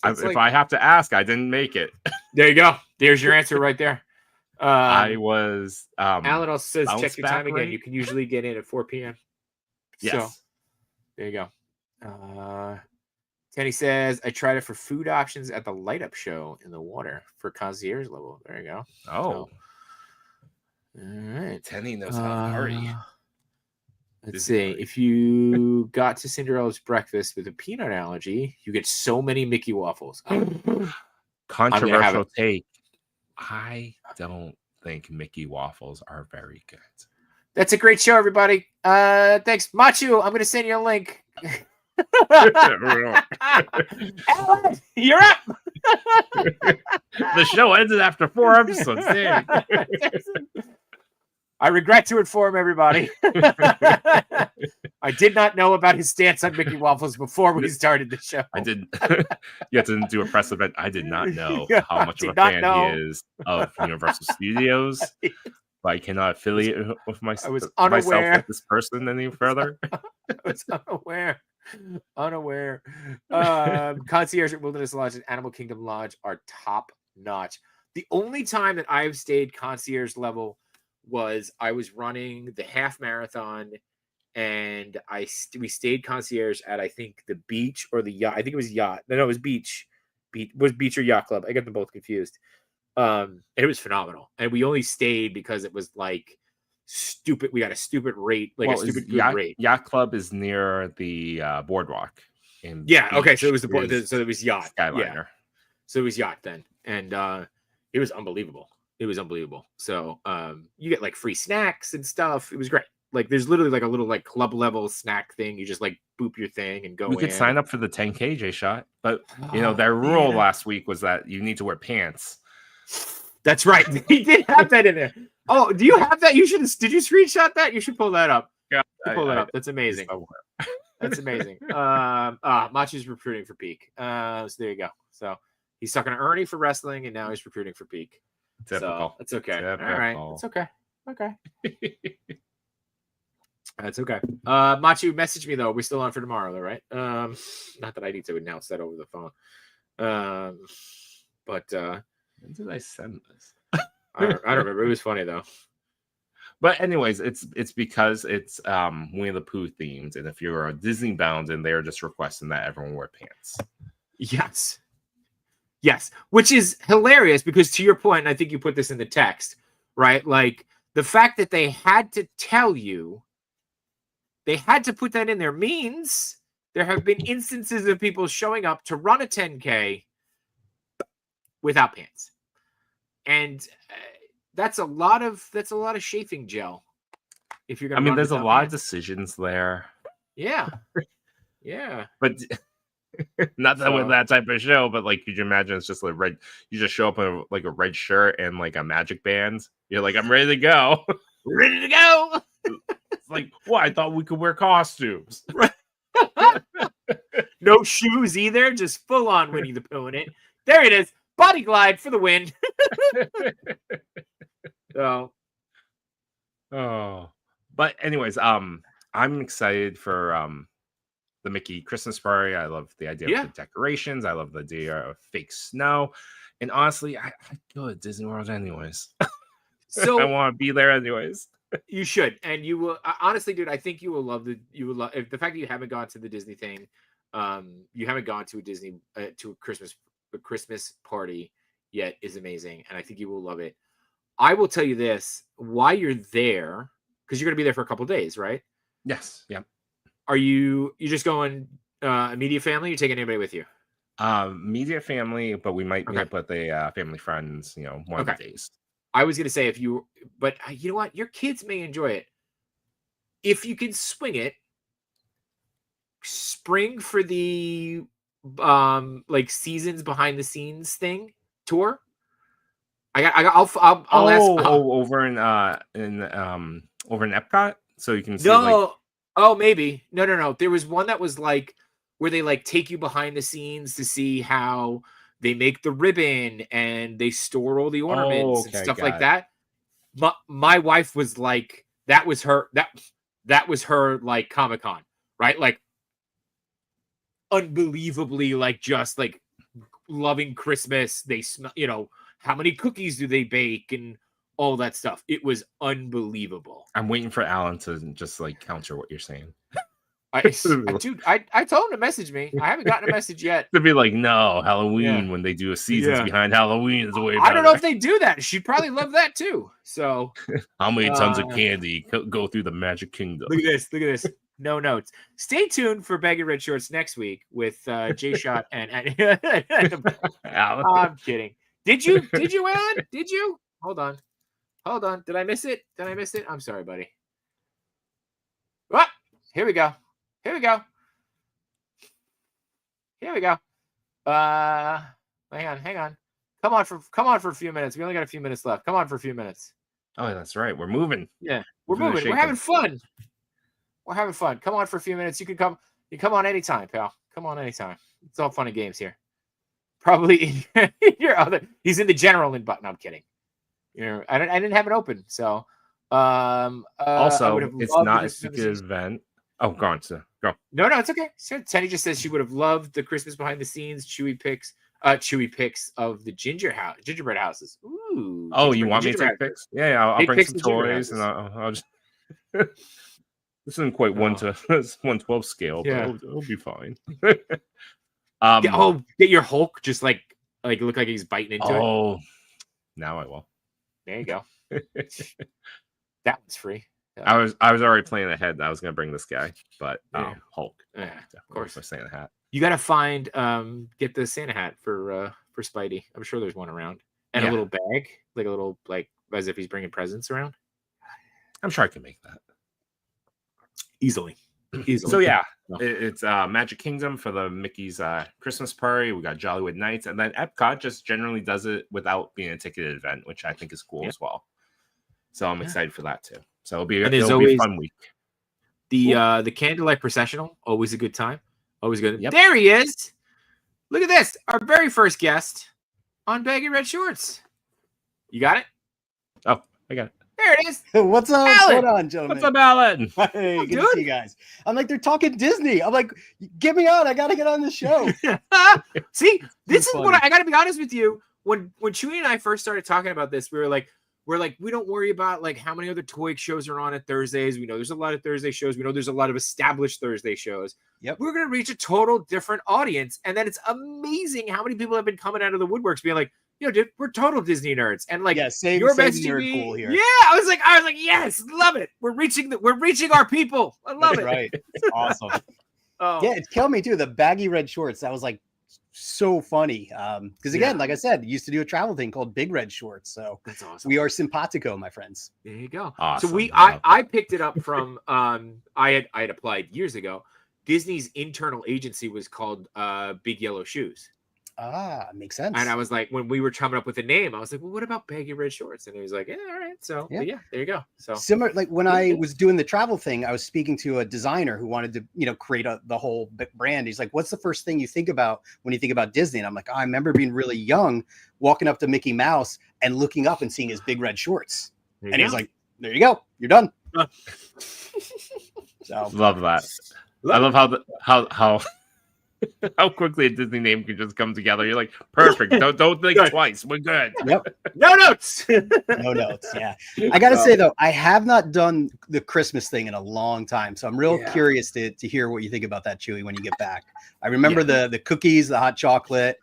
If I have to ask, I didn't make it. There you go. There's your answer right there. I was. Alan also says check your time again. You can usually get in at 4 p.m. Yes. So there you go. Tenny says I tried it for food options at the light up show in the water for concierge level. There you go. Oh. So, all right. Tenny knows how to party. Let's see. If you got to Cinderella's breakfast with a peanut allergy, you get so many Mickey waffles. Controversial take. I don't think Mickey waffles are very good. That's a great show, everybody. Thanks, Machu. I'm going to send you a link. Alan, you're up. The show ended after 4 episodes. Dang. I regret to inform everybody. I did not know about his stance on Mickey waffles before we started the show. I did. You have to do a press event. I did not know how much of a fan he is of Universal Studios. But I cannot affiliate with myself with this person any further. I was unaware. Concierge at Wilderness Lodge and Animal Kingdom Lodge are top notch. The only time that I've stayed concierge level was I was running the half marathon, and we stayed concierge at, I think, the beach or the yacht. I think it was yacht. No, it was beach. Was beach or yacht club? I got them both confused. And it was phenomenal. And we only stayed because it was like stupid. We got a stupid rate, like a stupid good rate. Yacht club is near the boardwalk. Okay. So it was so it was yacht. Skyliner. Yeah. So it was yacht then, and it was unbelievable. So you get like free snacks and stuff. It was great. Like there's literally like a little like club level snack thing. You just like boop your thing and go. We could sign up for the 10K JShot, but their rule last week was that you need to wear pants. That's right. He did have that in there. Oh, do you have that? Did you screenshot that? You should pull that up. Yeah, pull that up. That's amazing. That's amazing. Machu's recruiting for Peak. So there you go. So he's talking to Ernie for wrestling, and now he's recruiting for Peak. Typical. So it's okay. Typical. All right. It's okay. Okay. That's okay. Machu, message me though. We're still on for tomorrow, though, right? Not that I need to announce that over the phone. But when did I send this? I don't remember. It was funny though. But anyways, it's because it's Winnie the Pooh themed, and if you're a Disney bound, and they're just requesting that everyone wear pants. Yes, which is hilarious because to your point, and I think you put this in the text, right? Like the fact that they had to tell you, they had to put that in there means there have been instances of people showing up to run a 10K without pants, and that's a lot of chafing gel. If you're gonna, there's a lot of decisions there. Yeah, but not that with that type of show. But like, could you imagine it's just like red? You just show up in like a red shirt and like a magic band. You're like, I'm ready to go. Ready to go. It's like, well, I thought we could wear costumes. No shoes either. Just full on Winnie the Pooh in it. There it is. Body glide for the win. So, but anyways, I'm excited for the Mickey Christmas party. I love the idea of the decorations. I love the idea of fake snow, and honestly, I go to Disney World anyways. So I want to be there anyways. You should, and you will. Honestly, dude, I think you will love the fact that you haven't gone to the Disney thing. You haven't gone to a Disney to a Christmas party yet is amazing, and I think you will love it. I will tell you this: while you're there, because you're going to be there for a couple of days, right? Yes. Yeah. Are you just going immediate family? Or you taking anybody with you? Immediate family, but we might meet up with a family friends. One of the days. I was going to say but you know what? Your kids may enjoy it if you can swing it. Spring for the like seasons behind the scenes thing tour. I'll ask. Over in Epcot, so you can see. No, maybe no. There was one that was like where they like take you behind the scenes to see how they make the ribbon and they store all the ornaments and stuff like that. My wife was like, that was her like Comic-Con, right? Like unbelievably, like just like loving Christmas. They smell, how many cookies do they bake and all that stuff. It was unbelievable. I'm waiting for Alan to just like counter what you're saying. Dude, I told him to message me. I haven't gotten a message yet. To be like, no, Halloween when they do a seasons behind Halloween is way better. I don't know if they do that. She'd probably love that too. So, how many tons of candy go through the Magic Kingdom? Look at this. No notes. Stay tuned for Baggy Red Shorts next week with JShot and I'm kidding. Did you, Alan? Did you? Hold on. Did I miss it? I'm sorry, buddy. What? Here we go. Hang on. Come on for a few minutes. We only got a few minutes left. Come on for a few minutes. Oh, that's right. We're moving. Yeah, we're moving. We're having fun. Come on for a few minutes. You can come. You come on anytime, pal. Come on anytime. It's all fun and games here. Probably in your other. He's in the general in button. I'm kidding. I didn't have it open. So, also, it's not a secret event. Oh, go on, sir. Go. No, it's okay. So Tenny just says she would have loved the Christmas behind the scenes Chewy pics of the gingerbread houses. Ooh. Oh, you want me to take pics? Yeah, I'll bring some toys and I'll just. This isn't quite 1:12 scale, but it'll be fine. Get your Hulk just like look like he's biting into it. Oh, now I will. There you go. That one's free. I was already planning ahead. I was going to bring this guy, but Hulk. Yeah, of course. My Santa hat. You got to find get the Santa hat for Spidey. I'm sure there's one around, and a little bag, like a little as if he's bringing presents around. I'm sure I can make that easily. So yeah, it's Magic Kingdom for the Mickey's Christmas party. We got Jollywood Nights, and then Epcot just generally does it without being a ticketed event, which I think is cool as well. So I'm excited for that too. So it'll be a fun week. The candlelight processional, always a good time. Always good. Yep. There he is. Look at this. Our very first guest on Baggy Red Shorts. You got it? Oh, I got it. There it is. What's up? Alan. What's on, gentlemen? What's up, Alan? Hey, good to see you guys. I'm like, they're talking Disney. I'm like, get me on. I got to get on the show. See, this is what I got to be honest with you. When Chewy and I first started talking about this, we don't worry about how many other toy shows are on at Thursdays. We know there's a lot of Thursday shows. We know there's a lot of established Thursday shows. Yep. We're going to reach a total different audience. And then it's amazing how many people have been coming out of the woodworks being like, dude, we're total Disney nerds. And save your best nerd pool here. Yeah, I was like, yes, love it. We're reaching our people. I love it. Right. It's awesome. Yeah, it killed me too. The Baggy Red Shorts. That was so funny. Because again, like I said, used to do a travel thing called Big Red Shorts. So that's awesome. We are simpatico, my friends. There you go. Awesome. So I picked it up from I had applied years ago. Disney's internal agency was called Big Yellow Shoes. Makes sense. And I was like, when we were coming up with a name, I was like, well, what about Baggy Red Shorts? And he was like, yeah, all right. So there you go. So similar, when I was doing the travel thing, I was speaking to a designer who wanted to, create the whole brand. He's like, what's the first thing you think about when you think about Disney? And I'm like, I remember being really young, walking up to Mickey Mouse and looking up and seeing his big red shorts. And he was like, there you go. You're done. So love that. I love how how quickly a Disney name can just come together. You're like, perfect. Don't think twice. We're good. Yep. No notes. No notes. Yeah. I got to say, though, I have not done the Christmas thing in a long time. So I'm real curious to hear what you think about that, Chewy, when you get back. I remember the cookies, the hot chocolate,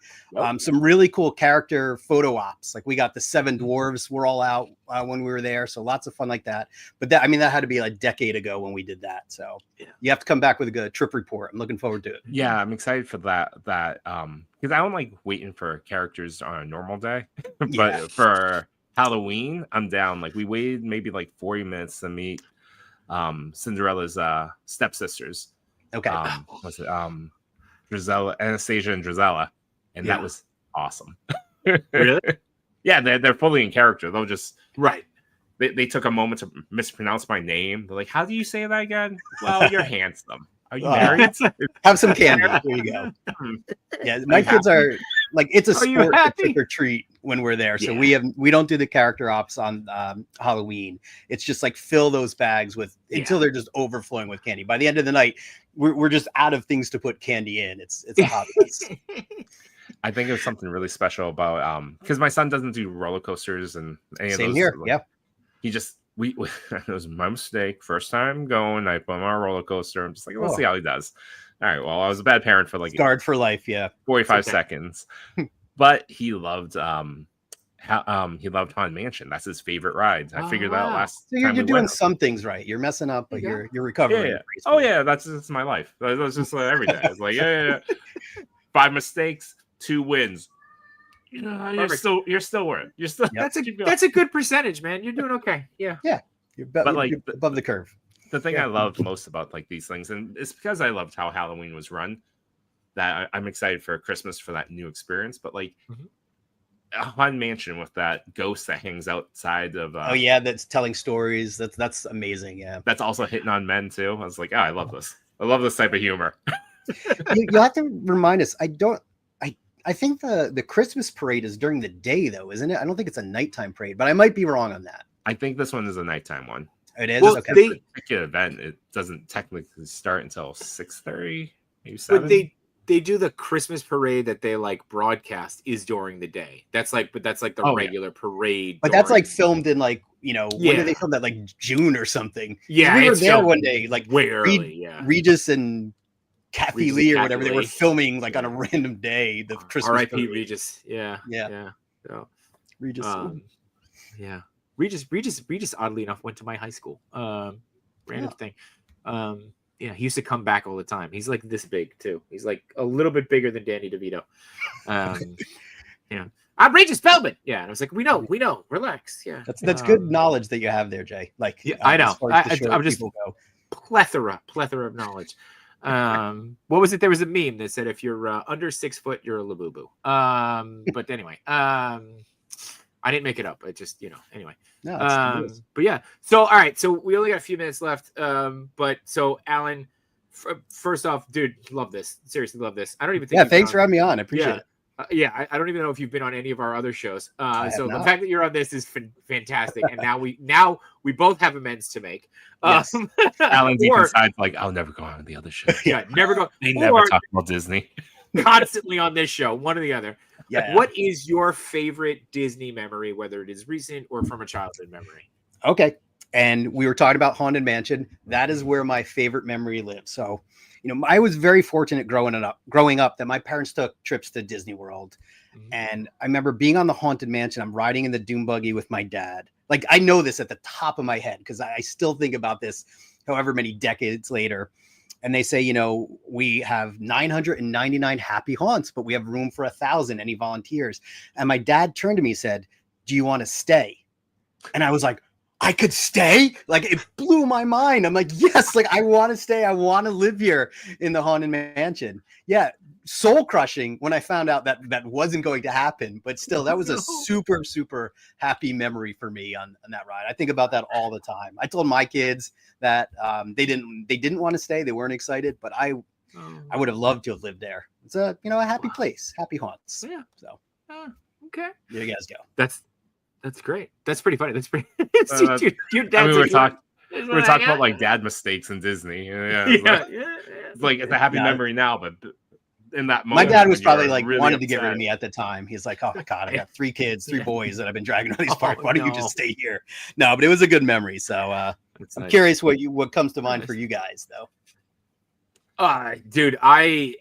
some really cool character photo ops. We got the 7 dwarves were all out when we were there. So lots of fun like that. But that had to be a decade ago when we did that. So you have to come back with a good trip report. I'm looking forward to it. Yeah, I'm excited for that. Because I don't like waiting for characters on a normal day. But for Halloween, I'm down. We waited maybe 40 minutes to meet Cinderella's stepsisters. Okay. Was it Drizella, Anastasia and Drizella, and that was awesome. Really? Yeah, they're fully in character. They'll just They took a moment to mispronounce my name. They're like, "How do you say that again?" Well, you're handsome. Are you married? Have some candy. There you go. Yeah, my kids are it's a sport to trick or treat when we're there. So we don't do the character ops on Halloween. It's just fill those bags with until they're just overflowing with candy. By the end of the night, we're just out of things to put candy in. It's a hot mess. I think there's something really special about because my son doesn't do roller coasters and any of those. Same here. it was my mistake. First time going, I put him on a roller coaster. I'm just like, let's see how he does. All right. Well, I was a bad parent for like scarred for life. Yeah, 45 seconds. But he loved he loved Haunted Mansion. That's his favorite ride. I figured that out last. So you're doing some things right. You're messing up, but you're recovering. Yeah. Oh yeah, that's my life. That's just like every day. It's like yeah. 5 mistakes, 2 wins. You know, you're still worth. You're still. That's a good percentage, man. You're doing okay. Yeah. Yeah. You're above the curve. The thing I loved most about like these things, and it's because I loved how Halloween was run, that I'm excited for Christmas for that new experience. But like a Haunted Mansion with that ghost that hangs outside of that's telling stories. That's amazing. Yeah. That's also hitting on men too. I was like, I love this. I love this type of humor. you have to remind us. I think the Christmas parade is during the day, though, isn't it? I don't think it's a nighttime parade, but I might be wrong on that. I think this one is a nighttime one. It is? Well, okay. The event, it doesn't technically start until 6:30, maybe 7. But they do the Christmas parade that they like broadcast is during the day. That's like the regular parade. But that's like filmed in like, when did they film that? Like June or something? Yeah. We were there one day, like way early. Regis and Kathy Lee or whatever, they were filming like on a random day the Christmas R.I.P. Regis. Yeah. So, Regis. Regis oddly enough went to my high school. Random thing. He used to come back all the time. He's like this big too. He's like a little bit bigger than Danny DeVito. I'm Regis Feldman. Yeah, and I was like, we know, relax. Yeah, that's good knowledge that you have there, Jay. Like, I know. I'm just plethora of knowledge. What was it? There was a meme that said if you're under 6 foot, you're a labubu. But anyway, I didn't make it up. I just, anyway. No, but yeah. So, all right. So we only got a few minutes left. But so Alan, first off, dude, love this. Seriously, love this. I don't even think. Yeah, thanks for having me on. I appreciate it. I don't even know if you've been on any of our other shows. So the fact that you're on this is fantastic. And now we both have amends to make. Yes. Alan's even decides like, I'll never go on the other show. Never go. They never talk about Disney. Constantly on this show, one or the other. Yeah. What is your favorite Disney memory, whether it is recent or from a childhood memory? Okay. And we were talking about Haunted Mansion. That is where my favorite memory lives. So, I was very fortunate growing up that my parents took trips to Disney World. Mm-hmm. And I remember being on the Haunted Mansion. I'm riding in the Doom Buggy with my dad. Like, I know this at the top of my head because I still think about this however many decades later. And they say, we have 999 happy haunts, but we have room for 1,000. Any volunteers? And my dad turned to me and said, do you want to stay? And I was like, I could stay? Like, it blew my mind. I'm like, yes, like I want to stay. I want to live here in the Haunted Mansion. Yeah. Soul crushing when I found out that wasn't going to happen, but still that was a super, super happy memory for me on that ride. I think about that all the time. I told my kids that they didn't want to stay. They weren't excited, but I would have loved to have lived there. It's a happy place, happy haunts. Yeah. So okay. There you guys go. That's great. That's pretty funny. That's pretty. Your dad's we're talking about like dad mistakes in Disney. It's like it's a happy memory now, but in that moment, my dad was probably like really wanted to get rid of me at the time. He's like, oh my God, I got 3 kids, 3 boys that I've been dragging on these parks. Why don't you just stay here? No, but it was a good memory. So I'm curious what comes to mind for you guys though. Dude, I'm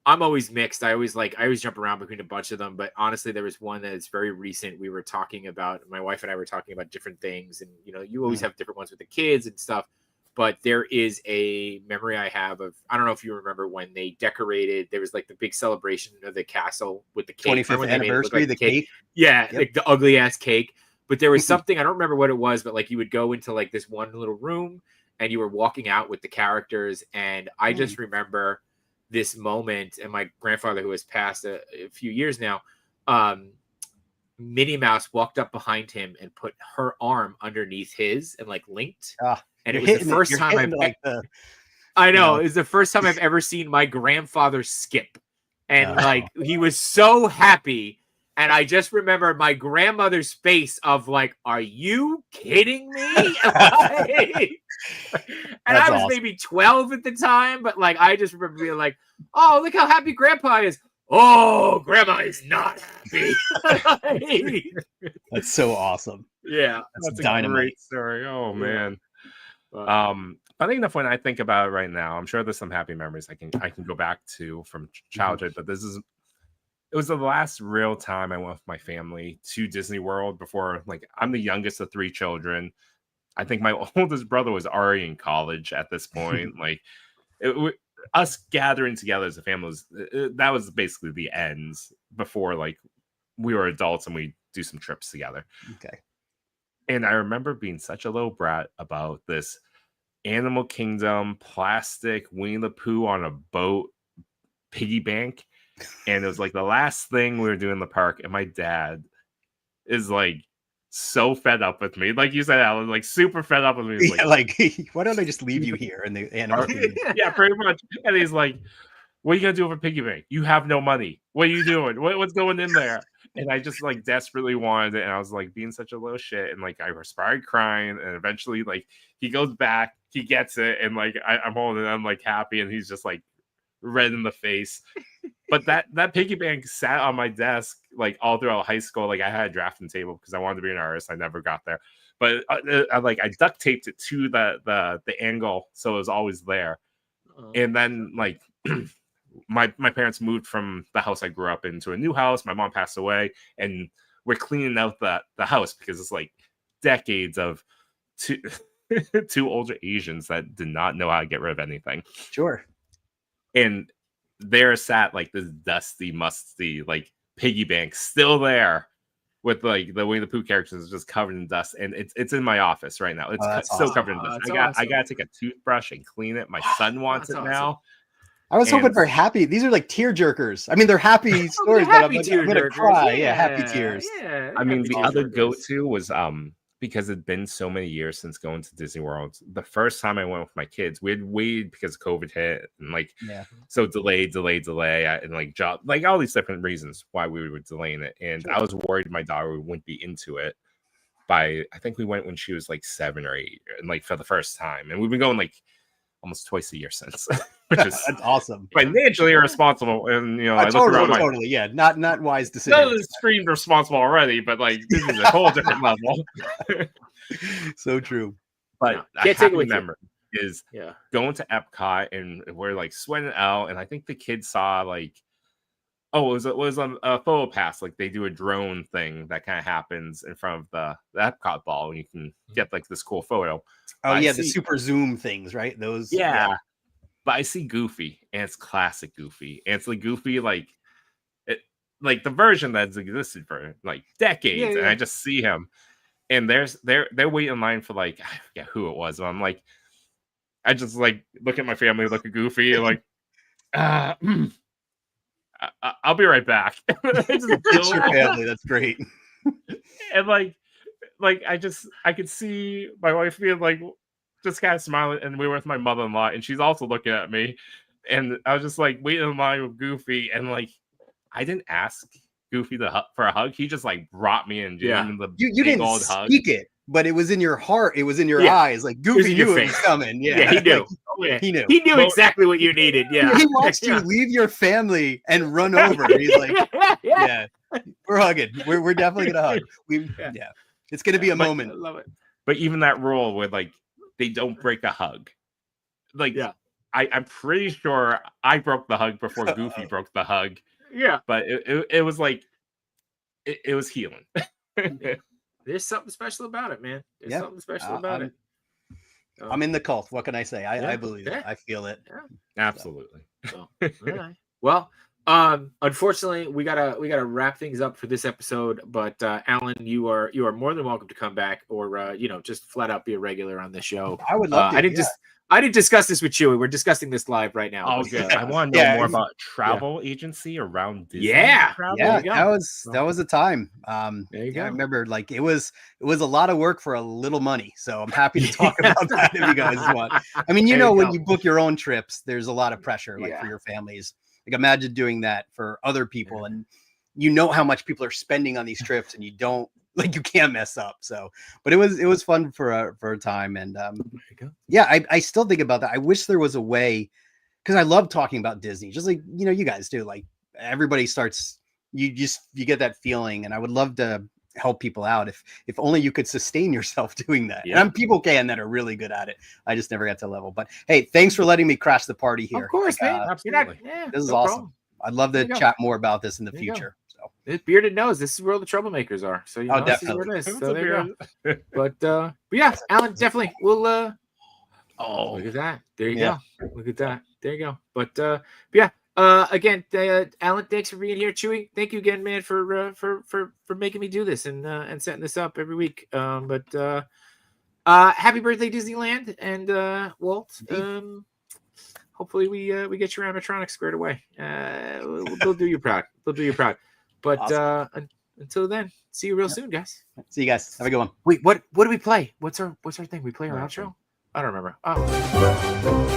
always mixed. I always jump around between a bunch of them, but honestly, there was one that is very recent. We were talking about, my wife and I were talking about different things, and you always have different ones with the kids and stuff. But there is a memory I have of, I don't know if you remember when they decorated, there was like the big celebration of the castle with the cake. 25th anniversary, the cake. Yeah, like the ugly ass cake. But there was something, I don't remember what it was, but like you would go into like this one little room and you were walking out with the characters. And I just remember this moment, and my grandfather, who has passed a few years now, Minnie Mouse walked up behind him and put her arm underneath his and like linked. And it was the first time it's the first time I've ever seen my grandfather skip. And like, he was so happy. And I just remember my grandmother's face of like, are you kidding me? And I was maybe 12 at the time, but like, I just remember being like, oh, look how happy grandpa is. oh, Grandma is not happy. That's so awesome. Yeah, that's dynamite. a great story. Oh man. But, funny enough, when I think about it right now, I'm sure there's some happy memories I can go back to from childhood, but it was the last real time I went with my family to Disney World before, like, I'm the youngest of 3 children. I think my oldest brother was already in college at this point. Like, us gathering together as a family that was basically the end before, like, we were adults and we do some trips together. Okay. And I remember being such a little brat about this Animal Kingdom plastic Winnie the Pooh on a boat piggy bank. And it was like the last thing we were doing in the park. And my dad is like so fed up with me. Like you said, Alan, like super fed up with me. Yeah, like, why don't I just leave you here in the Animal Kingdom? Yeah, pretty much. And he's like, what are you going to do with a piggy bank? You have no money. What are you doing? What's going in there? And I just like desperately wanted it. And I was like being such a little shit. And like I started crying. And eventually like he goes back, he gets it. And like I'm holding it. I'm like happy. And he's just like red in the face. But that piggy bank sat on my desk like all throughout high school. Like I had a drafting table because I wanted to be an artist. I never got there. But I duct taped it to the angle. So it was always there. And then like my parents moved from the house I grew up into a new house. My mom passed away, and we're cleaning out the house because it's like decades of two older Asians that did not know how to get rid of anything. Sure. And there sat like this dusty, musty like piggy bank still there with like the Winnie the Pooh characters just covered in dust, and it's in my office right now. It's still covered in dust. I gotta take a toothbrush and clean it. My son wants it now. I was hoping for happy. These are like tear jerkers. I mean, they're happy stories, but I'm gonna cry. Yeah, happy tears. Yeah, I mean, the other go-to was because it'd been so many years since going to Disney World. The first time I went with my kids, we had waited because COVID hit and like so delay, and like job, like all these different reasons why we were delaying it. And I was worried my daughter wouldn't be into it. I think we went when she was like 7 or 8, and like for the first time, and we've been going like almost twice a year since, which is that's awesome. Financially irresponsible, and you know, I totally, yeah, not wise decision. That was screamed responsible already, but like this is a whole different level. So true. But a happy memory is going to Epcot, and we're like sweating out, and I think the kids saw like, oh, it was a photo pass, like they do a drone thing that kind of happens in front of the Epcot ball, and you can get like this cool photo. Oh yeah, the super zoom things, right? Those. Yeah. But I see Goofy, and it's classic Goofy. And it's like Goofy, like the version that's existed for like decades. And I just see him, and they're waiting in line for like, I forget who it was. But I'm like, I just like look at my family, look at Goofy, and like, I'll be right back. It's your family. That's great. And like I could see my wife being like just kind of smiling, and we were with my mother-in-law, and she's also looking at me, and I was just like waiting in line with Goofy, and like I didn't ask Goofy for a hug. He just like brought me in. You didn't speak it, but it was in your heart. It was in your eyes. Like Goofy knew it was coming. Yeah, he knew. Like, he knew. He knew exactly what you needed. Yeah, he watched you leave your family and run over. He's like, yeah, we're hugging. We're definitely gonna hug. It's gonna be a moment. I love it. But even that rule where like they don't break a hug. Like I'm pretty sure I broke the hug before Goofy broke the hug. Yeah, but it was like it was healing. There's something special about it, man. There's something special about it. I'm in the cult. What can I say? I believe it. I feel it. Yeah. Absolutely. So, all right. Well, unfortunately, we gotta wrap things up for this episode. But Alan, you are more than welcome to come back, or just flat out be a regular on the show. I would love to. I didn't discuss this with Chewy. We're discussing this live right now. Oh, good. I want to know more about travel agency around Disney. Travel. That was a time. There you go. I remember like it was a lot of work for a little money. So I'm happy to talk about that if you guys want. I mean, when you book your own trips, there's a lot of pressure for your families. Like imagine doing that for other people, and how much people are spending on these trips, and you don't. Like you can't mess up. So, but it was fun for a time. And there you go. I still think about that. I wish there was a way, because I love talking about Disney, just like you guys do. Like everybody starts, you get that feeling. And I would love to help people out if only you could sustain yourself doing that. Yeah. And people can that are really good at it. I just never got to level. But hey, thanks for letting me crash the party here. Of course, man. Absolutely. This is awesome. Problem. I'd love to chat more about this in the future. So this bearded knows this is where the troublemakers are. So you know, definitely. This is where it is. So but yeah, Alan, definitely we'll oh, look at that. There you go. Look at that. There you go. But yeah. Again, Alan, thanks for being here. Chewy, thank you again, man, for making me do this and setting this up every week. But happy birthday, Disneyland, and Walt. Hopefully we get your animatronic squared away. They'll do you proud. They'll do you proud. But awesome. Until then, see you real soon, guys. See you guys. Have a good one. Wait, what do we play? What's our thing? We play our outro? I don't remember. Oh.